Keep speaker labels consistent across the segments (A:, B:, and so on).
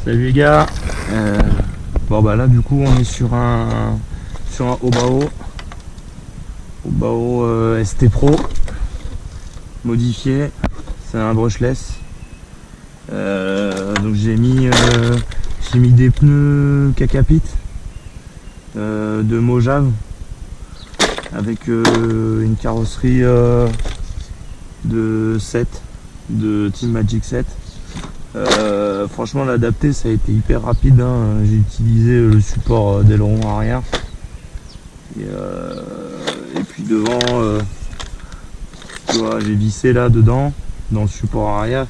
A: Salut les gars. Bon bah là du coup on est sur un Obao ST Pro modifié. C'est un brushless. Donc j'ai mis des pneus Kakapit de Mojave avec une carrosserie de 7 de Team Magic 7. Franchement l'adapter ça a été hyper rapide, hein. J'ai utilisé le support d'aileron arrière et puis devant tu vois, j'ai vissé là dedans dans le support arrière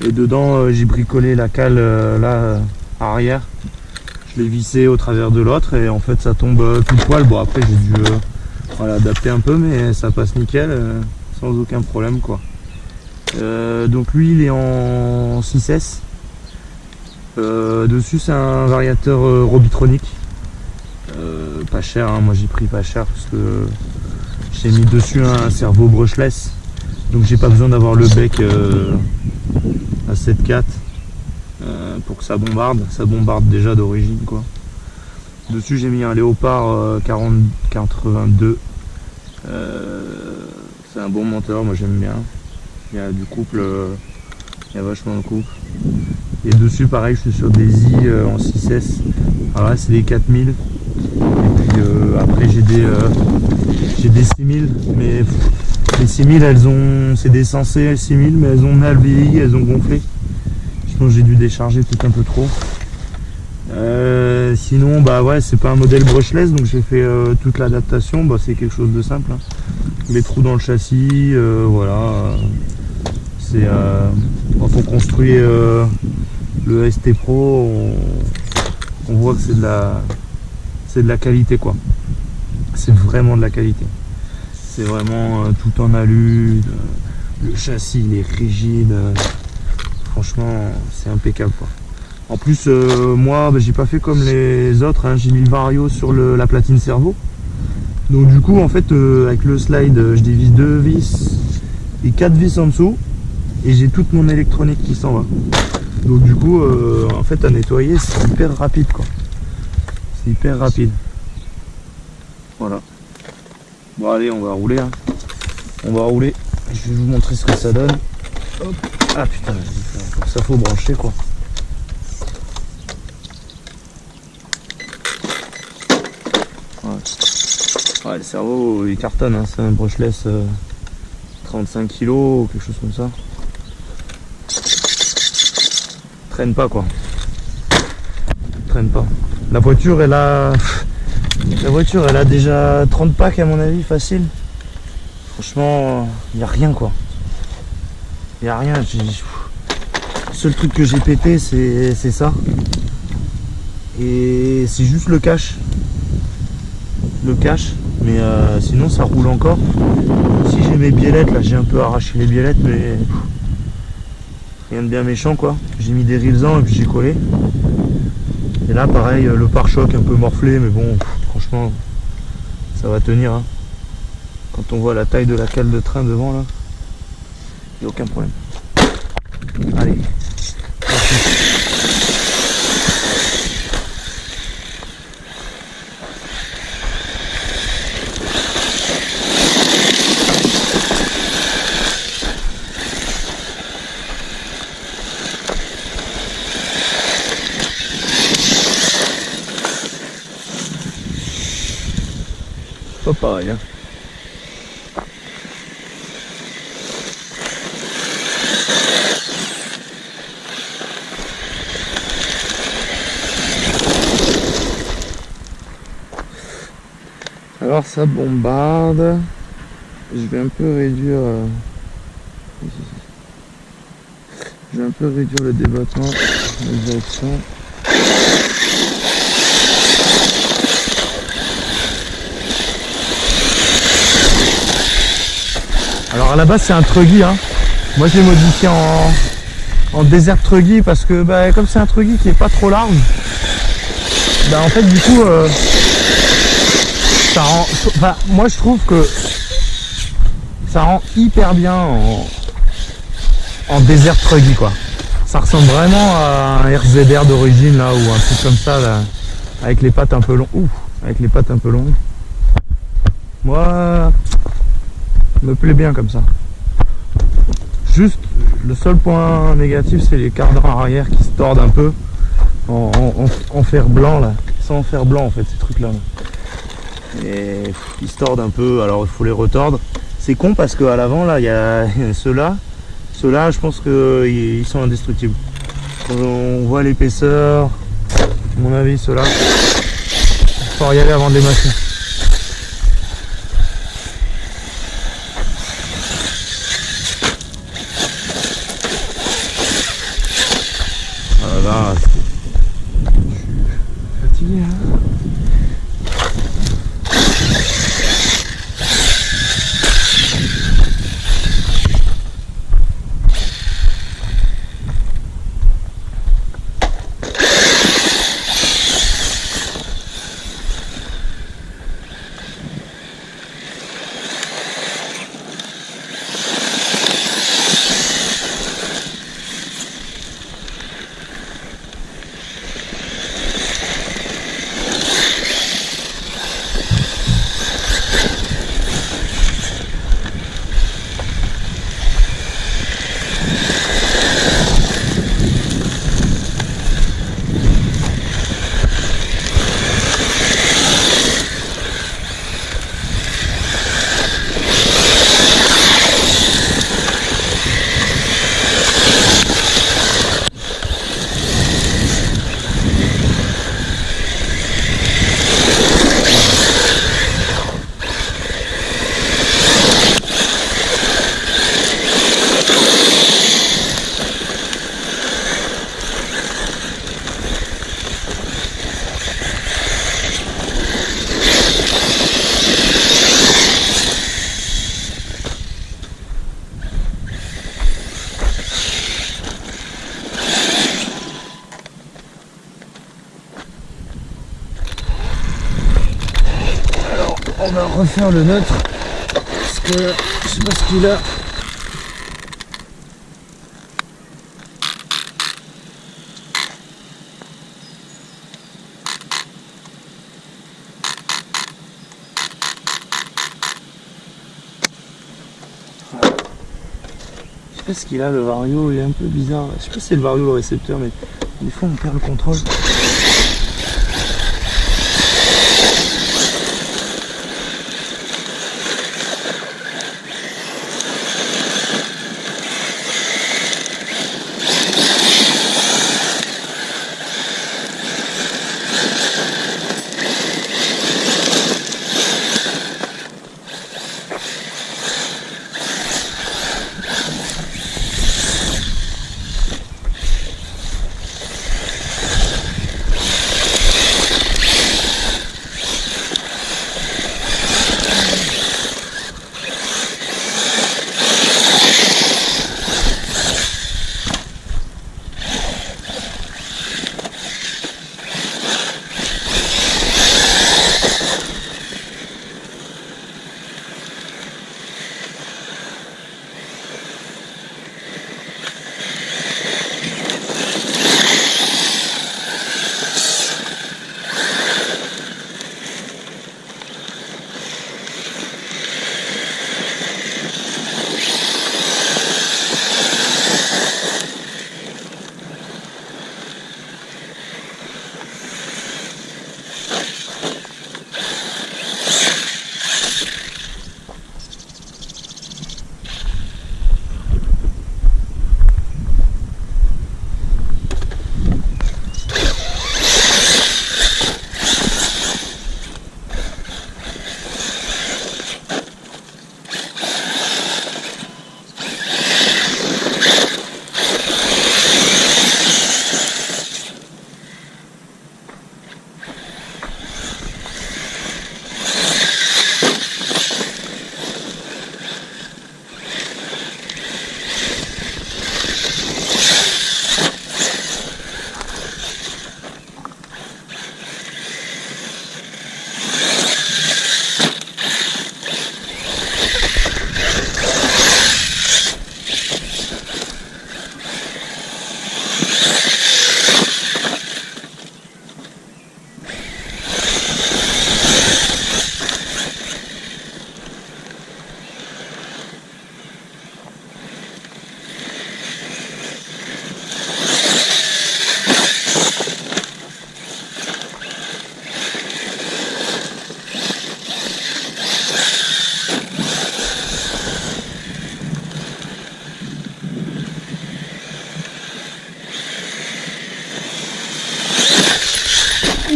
A: et dedans j'ai bricolé la cale là arrière, je l'ai vissé au travers de l'autre et en fait ça tombe tout poil. Bon après j'ai dû adapter un peu mais ça passe nickel sans aucun problème quoi. Donc lui il est en 6S. Dessus c'est un variateur Robitronic, pas cher, hein. Moi j'ai pris pas cher parce que j'ai mis dessus un servo brushless, donc j'ai pas besoin d'avoir le bec à 7.4 pour que ça bombarde déjà d'origine quoi. Dessus j'ai mis un Léopard 4082, c'est un bon monteur, moi j'aime bien. Il y a du couple, il y a vachement de couple. Et dessus pareil je suis sur des I en 6S. Alors là c'est des 4000. Et puis après j'ai des 6000. Mais les 6000 c'est des sensées 6000 mais elles ont mal vieilli, elles ont gonflé. Je pense que j'ai dû décharger peut-être un peu trop. Sinon bah ouais c'est pas un modèle brushless donc j'ai fait toute l'adaptation. Bah, c'est quelque chose de simple, hein. Les trous dans le châssis, voilà. C'est quand on construit le ST Pro, on voit que c'est de la qualité quoi. C'est vraiment de la qualité. C'est vraiment tout en alu. Le châssis il est rigide. Franchement c'est impeccable quoi. En plus moi j'ai pas fait comme les autres, hein. J'ai mis le vario sur la platine servo. Donc du coup en fait avec le slide je dévisse 2 vis et 4 vis en dessous et j'ai toute mon électronique qui s'en va. Donc du coup en fait à nettoyer c'est hyper rapide quoi. C'est hyper rapide. Voilà. Bon allez on va rouler, hein. On va rouler. Je vais vous montrer ce que ça donne. Hop. Ah putain, pour ça faut brancher quoi. Ouais, le cerveau il cartonne, hein. C'est un brushless 35 kg ou quelque chose comme ça. Traîne pas quoi. Traîne pas. La voiture elle a déjà 30 packs à mon avis facile. Franchement il n'y a rien quoi. Il n'y a rien. Le seul truc que j'ai pété c'est ça. Et c'est juste le cache. Mais sinon ça roule encore. Si j'ai mes biellettes là, j'ai un peu arraché les biellettes mais rien de bien méchant quoi. J'ai mis des rilsans et puis j'ai collé. Et là pareil le pare-choc un peu morflé mais bon franchement ça va tenir, hein. Quand on voit la taille de la cale de train devant là, il n'y a aucun problème. Allez. Pas pareil, hein. Alors ça bombarde. Je vais un peu réduire le débattement, la direction. Alors à la base c'est un truggy, hein. Moi je l'ai modifié en Desert Truggy parce que bah, comme c'est un truggy qui est pas trop large, bah en fait du coup ça rend, enfin, moi je trouve que ça rend hyper bien en Desert Truggy quoi. Ça ressemble vraiment à un RZR d'origine là, ou un truc comme ça là, avec les pattes un peu longues. Avec les pattes un peu longues. Moi, me plaît bien comme ça. Juste, le seul point négatif, c'est les cadrans arrière qui se tordent un peu en fer blanc là. C'est en fer blanc en fait, ces trucs là. Et ils se tordent un peu, alors il faut les retordre. C'est con parce qu'à l'avant là, il y a ceux-là. Ceux-là, je pense qu'ils sont indestructibles. Quand on voit l'épaisseur, à mon avis, ceux-là, il faut y aller avant de les masser. Voilà, je suis fatigué. Hein. On va refaire le neutre parce que je sais pas ce qu'il a. Je sais pas ce qu'il a, le vario, il est un peu bizarre. Je sais pas si c'est le vario le récepteur, mais des fois on perd le contrôle.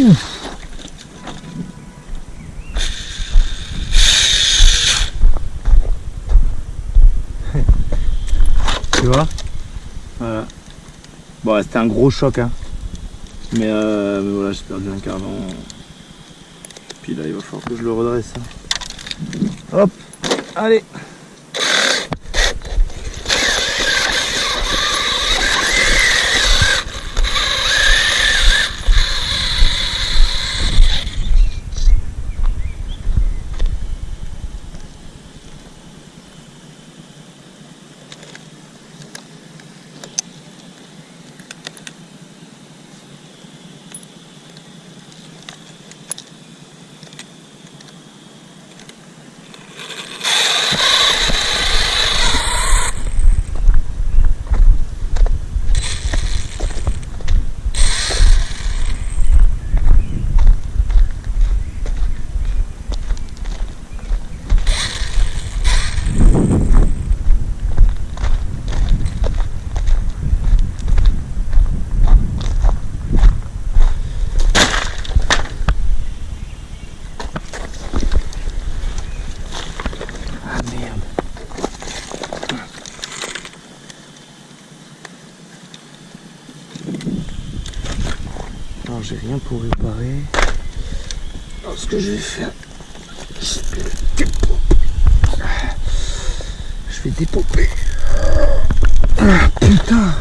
A: Tu vois? Voilà. Bon, c'était un gros choc, hein. Mais voilà, j'ai perdu un cardan. Puis là, il va falloir que je le redresse. Hop, allez. Alors j'ai rien pour réparer. Alors ce que je vais faire, je vais dépomper. Ah, putain.